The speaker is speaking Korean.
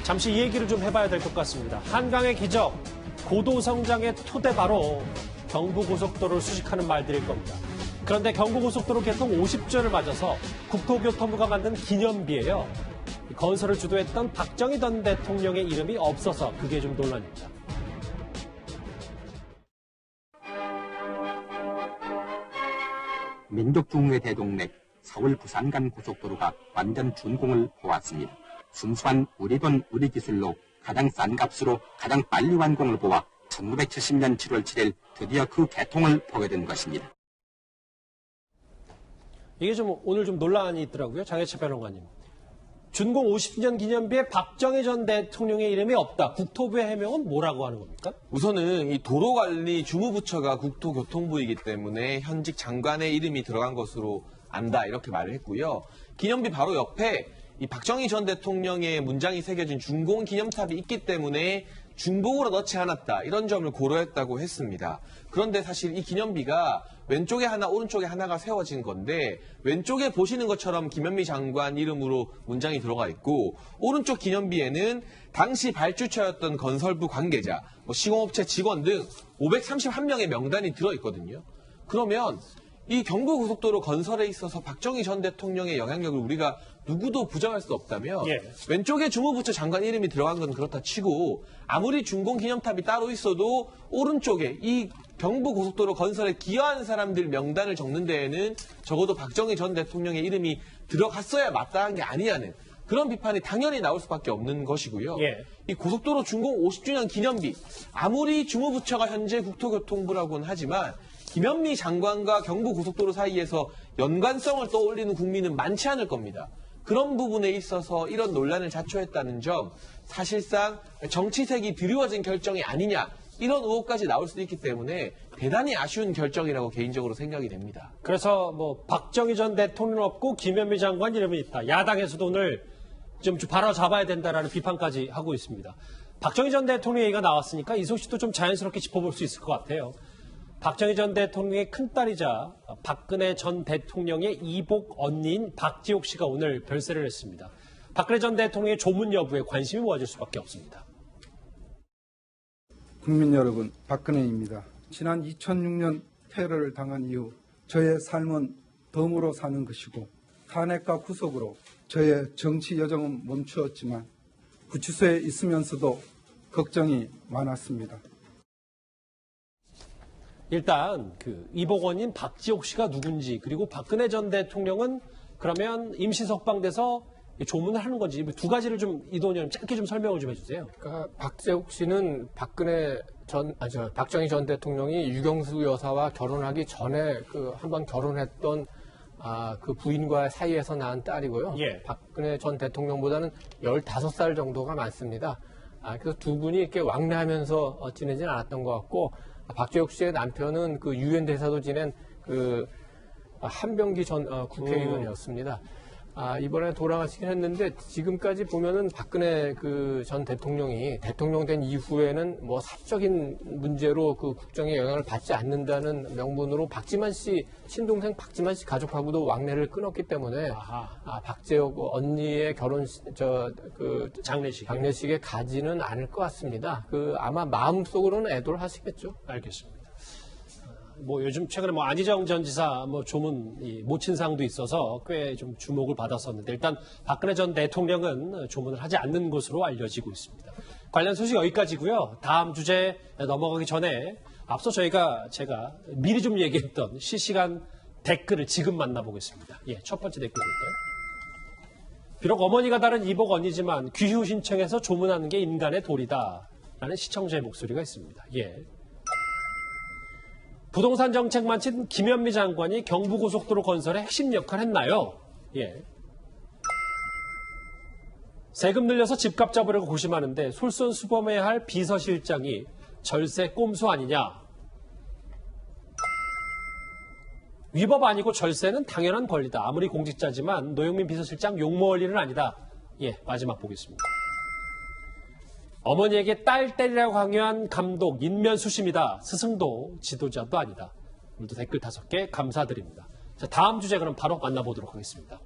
잠시 이 얘기를 좀 해봐야 될 것 같습니다. 한강의 기적, 고도성장의 토대바로 경부고속도로를 수식하는 말들일 겁니다. 그런데 경부고속도로 개통 50주년을 맞아서 국토교통부가 만든 기념비예요. 건설을 주도했던 박정희 전 대통령의 이름이 없어서 그게 좀 논란입니다. 민족중흥의 대동맥 서울 부산 간 고속도로가 완전 준공을 보았습니다. 순수한 우리 돈 우리 기술로 가장 싼 값으로 가장 빨리 완공을 보아 1970년 7월 7일 드디어 그 개통을 보게 된 것입니다. 이게 좀 오늘 좀 논란이 있더라고요. 장혜철 평론가님. 준공 50주년 기념비에 박정희 전 대통령의 이름이 없다. 국토부의 해명은 뭐라고 하는 겁니까? 우선은 이 도로관리 주무부처가 국토교통부이기 때문에 현직 장관의 이름이 들어간 것으로 안다 이렇게 말을 했고요. 기념비 바로 옆에 이 박정희 전 대통령의 문장이 새겨진 준공 기념탑이 있기 때문에 중복으로 넣지 않았다 이런 점을 고려했다고 했습니다. 그런데 사실 이 기념비가 왼쪽에 하나 오른쪽에 하나가 세워진 건데 왼쪽에 보시는 것처럼 김현미 장관 이름으로 문장이 들어가 있고 오른쪽 기념비에는 당시 발주처였던 건설부 관계자, 시공업체 직원 등 531명의 명단이 들어있거든요. 그러면 이 경부고속도로 건설에 있어서 박정희 전 대통령의 영향력을 우리가 누구도 부정할 수 없다면 왼쪽에 주무부처 장관 이름이 들어간 건 그렇다 치고 아무리 준공 기념탑이 따로 있어도 오른쪽에 이 경부고속도로 건설에 기여한 사람들 명단을 적는 데에는 적어도 박정희 전 대통령의 이름이 들어갔어야 마땅한 게 아니냐는 그런 비판이 당연히 나올 수밖에 없는 것이고요. 이 고속도로 준공 50주년 기념비 아무리 주무부처가 현재 국토교통부라고는 하지만 김현미 장관과 경부고속도로 사이에서 연관성을 떠올리는 국민은 많지 않을 겁니다. 그런 부분에 있어서 이런 논란을 자초했다는 점 사실상 정치색이 드리워진 결정이 아니냐 이런 의혹까지 나올 수도 있기 때문에 대단히 아쉬운 결정이라고 개인적으로 생각이 됩니다. 그래서 박정희 전 대통령 없고 김현미 장관 이름이 있다. 야당에서도 오늘 좀 바로 잡아야 된다라는 비판까지 하고 있습니다. 박정희 전 대통령 얘기가 나왔으니까 이 소식도 좀 자연스럽게 짚어볼 수 있을 것 같아요. 박정희 전 대통령의 큰딸이자 박근혜 전 대통령의 이복 언니인 박지옥 씨가 오늘 별세를 했습니다. 박근혜 전 대통령의 조문 여부에 관심이 모아질 수밖에 없습니다. 국민 여러분, 박근혜입니다. 지난 2006년 테러를 당한 이후 저의 삶은 덤으로 사는 것이고 탄핵과 구속으로 저의 정치 여정은 멈추었지만 구치소에 있으면서도 걱정이 많았습니다. 일단 이복 언니인 박지옥 씨가 누군지 그리고 박근혜 전 대통령은 그러면 임시 석방돼서 조문을 하는 건지 두 가지를 좀 이도원 의원님 짧게 좀 설명을 좀 해주세요. 그러니까 박지옥 씨는 박정희 전 대통령이 유경수 여사와 결혼하기 전에 한번 결혼했던 그 부인과 사이에서 낳은 딸이고요. 박근혜 전 대통령보다는 15살 정도가 많습니다. 그래서 두 분이 이렇게 왕래하면서 지내지는 않았던 것 같고 박지옥 씨의 남편은 유엔 대사도 지낸 한병기 전 국회의원이었습니다. 이번에 돌아가시긴 했는데 지금까지 보면은 박근혜 전 대통령이 대통령 된 이후에는 사적인 문제로 국정에 영향을 받지 않는다는 명분으로 박지만 씨 친동생 박지만 씨 가족하고도 왕래를 끊었기 때문에 박지옥 언니의 결혼 장례식에 가지는 않을 것 같습니다. 아마 마음속으로는 애도를 하시겠죠. 알겠습니다. 요즘 최근에 안희정 전 지사 조문 모친상도 있어서 꽤 좀 주목을 받았었는데 일단 박근혜 전 대통령은 조문을 하지 않는 것으로 알려지고 있습니다. 관련 소식 여기까지고요. 다음 주제 넘어가기 전에 앞서 제가 미리 좀 얘기했던 실시간 댓글을 지금 만나보겠습니다. 첫 번째 댓글 볼까요? 비록 어머니가 다른 이복 언니지만 귀휴 신청해서 조문하는 게 인간의 도리다라는 시청자의 목소리가 있습니다. 부동산 정책 만진 김현미 장관이 경부고속도로 건설에 핵심 역할을 했나요? 세금 늘려서 집값 잡으려고 고심하는데 솔선수범해야 할 비서실장이 절세 꼼수 아니냐? 위법 아니고 절세는 당연한 권리다. 아무리 공직자지만 노영민 비서실장 욕먹을 일은 아니다. 마지막 보겠습니다. 어머니에게 딸 때리라고 강요한 감독 인면수심이다. 스승도 지도자도 아니다. 오늘도 댓글 5개 감사드립니다. 자, 다음 주제 그럼 바로 만나보도록 하겠습니다.